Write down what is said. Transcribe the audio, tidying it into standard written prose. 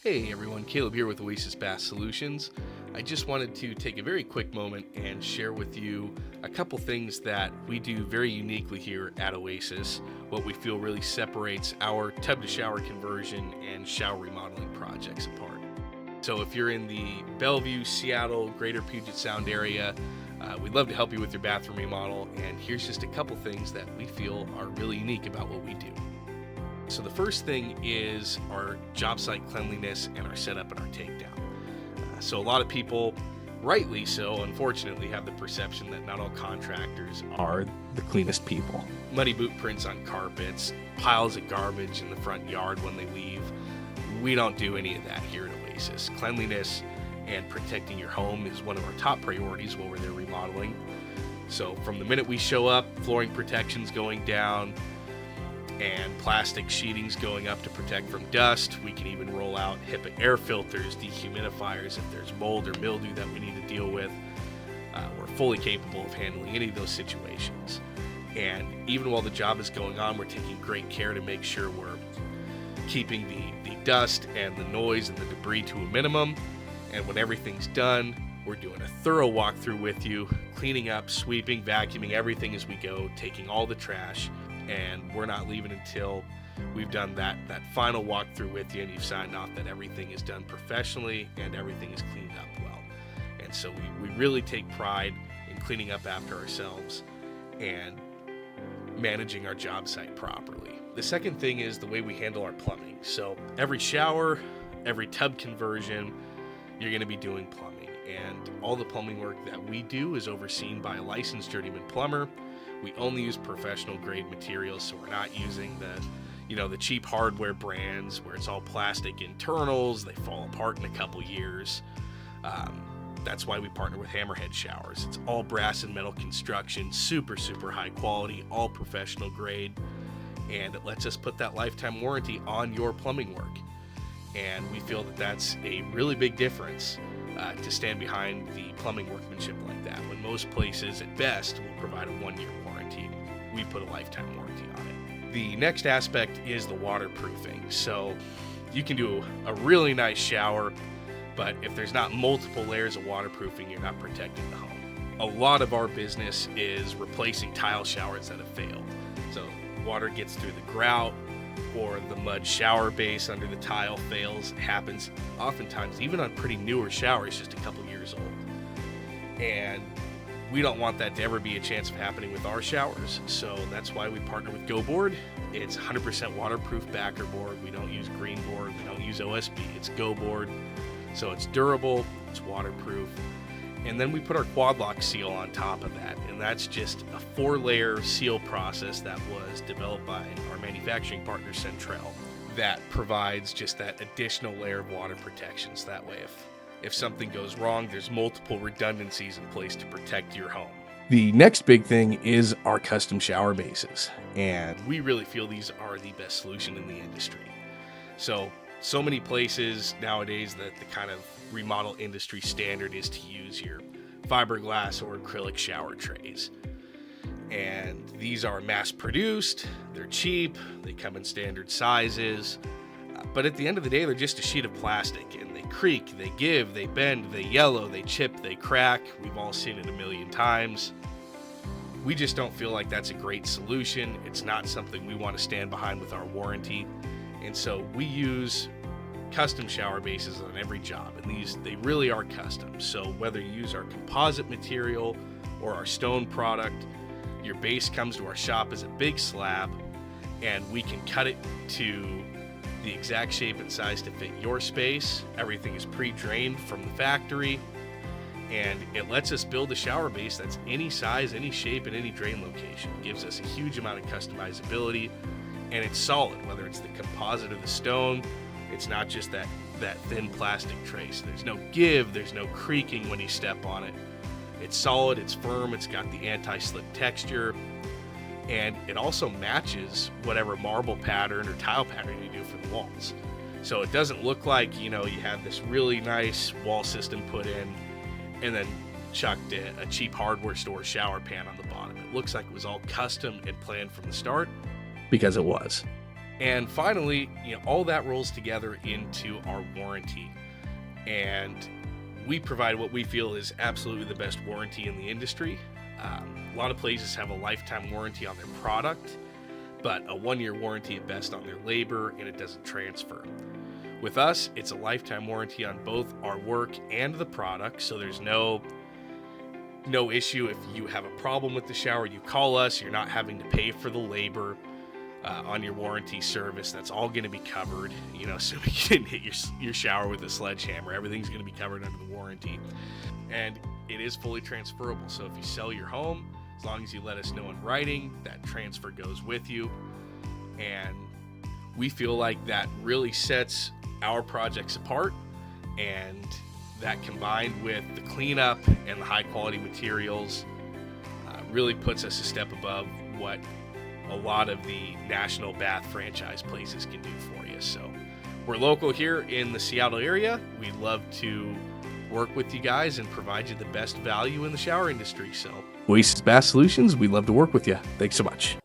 Hey everyone, Caleb here with Oasis Bath Solutions. I just wanted to take a very quick moment and share with you a couple things that we do very uniquely here at Oasis, what we feel really separates our tub to shower conversion and shower remodeling projects apart. So if you're in the Bellevue, Seattle, Greater Puget Sound area, we'd love to help you with your bathroom remodel, and here's just a couple things that we feel are really unique about what we do. So the first thing is our job site cleanliness and our setup and our takedown. So a lot of people, rightly so, unfortunately, have the perception that not all contractors are the cleanest people. Muddy boot prints on carpets, piles of garbage in the front yard when they leave. We don't do any of that here at Oasis. Cleanliness and protecting your home is one of our top priorities while we're there remodeling. So from the minute we show up, flooring protection's going down, and plastic sheetings going up to protect from dust. We can even roll out HEPA air filters, dehumidifiers if there's mold or mildew that we need to deal with. We're fully capable of handling any of those situations. And even while the job is going on, we're taking great care to make sure we're keeping the dust and the noise and the debris to a minimum. And when everything's done, we're doing a thorough walkthrough with you, cleaning up, sweeping, vacuuming everything as we go, taking all the trash. And we're not leaving until we've done that final walkthrough with you and you've signed off that everything is done professionally and everything is cleaned up well. And so we really take pride in cleaning up after ourselves and managing our job site properly. The second thing is the way we handle our plumbing. So every shower, every tub conversion, you're going to be doing plumbing. And all the plumbing work that we do is overseen by a licensed journeyman plumber. We only use professional grade materials, so we're not using the cheap hardware brands where it's all plastic internals. They fall apart in a couple years. That's why we partner with Hammerhead Showers. It's all brass and metal construction, super, super high quality, all professional grade, and it lets us put that lifetime warranty on your plumbing work. And we feel that that's a really big difference to stand behind the plumbing workmanship like that. When most places at best will provide a 1-year warranty, we put a lifetime warranty on it. The next aspect is the waterproofing. So you can do a really nice shower, but if there's not multiple layers of waterproofing, you're not protecting the home. A lot of our business is replacing tile showers that have failed. So water gets through the grout, or the mud shower base under the tile fails. It happens oftentimes even on pretty newer showers, just a couple years old. And we don't want that to ever be a chance of happening with our showers. So that's why we partner with GoBoard. It's 100% waterproof backer board. We don't use green board. We don't use OSB. It's GoBoard. So it's durable, it's waterproof. And then we put our quad lock seal on top of that. And that's just a 4-layer seal process that was developed by our manufacturing partner, Centrel, that provides just that additional layer of water protection. So that way, if something goes wrong, there's multiple redundancies in place to protect your home. The next big thing is our custom shower bases. And we really feel these are the best solution in the industry. So many places nowadays that the kind of remodel industry standard is to use your fiberglass or acrylic shower trays. And these are mass produced, they're cheap, they come in standard sizes, but at the end of the day, they're just a sheet of plastic, and they creak, they give, they bend, they yellow, they chip, they crack. We've all seen it a million times. We just don't feel like that's a great solution. It's not something we want to stand behind with our warranty. And so we use custom shower bases on every job, and they really are custom. So whether you use our composite material or our stone product, your base comes to our shop as a big slab, and we can cut it to the exact shape and size to fit your space. Everything is pre-drained from the factory, and it lets us build a shower base that's any size, any shape, and any drain location. It gives us a huge amount of customizability, and it's solid, whether it's the composite or the stone. It's not just that thin plastic tray. So there's no give, there's no creaking when you step on it. It's solid, it's firm, it's got the anti-slip texture, and it also matches whatever marble pattern or tile pattern you do for the walls. So it doesn't look like, you have this really nice wall system put in and then chucked a cheap hardware store shower pan on the bottom. It looks like it was all custom and planned from the start, because it was. And finally, all that rolls together into our warranty. And we provide what we feel is absolutely the best warranty in the industry. A lot of places have a lifetime warranty on their product, but a 1-year warranty at best on their labor, and it doesn't transfer. With us, it's a lifetime warranty on both our work and the product, so there's no issue if you have a problem with the shower. You call us, you're not having to pay for the labor on your warranty service. That's all going to be covered. Assuming you didn't hit your shower with a sledgehammer, everything's going to be covered under the warranty. And it is fully transferable, so if you sell your home, as long as you let us know in writing, that transfer goes with you. And we feel like that really sets our projects apart, and that combined with the cleanup and the high quality materials really puts us a step above what a lot of the national bath franchise places can do for you. So we're local here in the Seattle area. We'd love to work with you guys and provide you the best value in the shower industry. So Oasis Bath Solutions, we'd love to work with you. Thanks so much.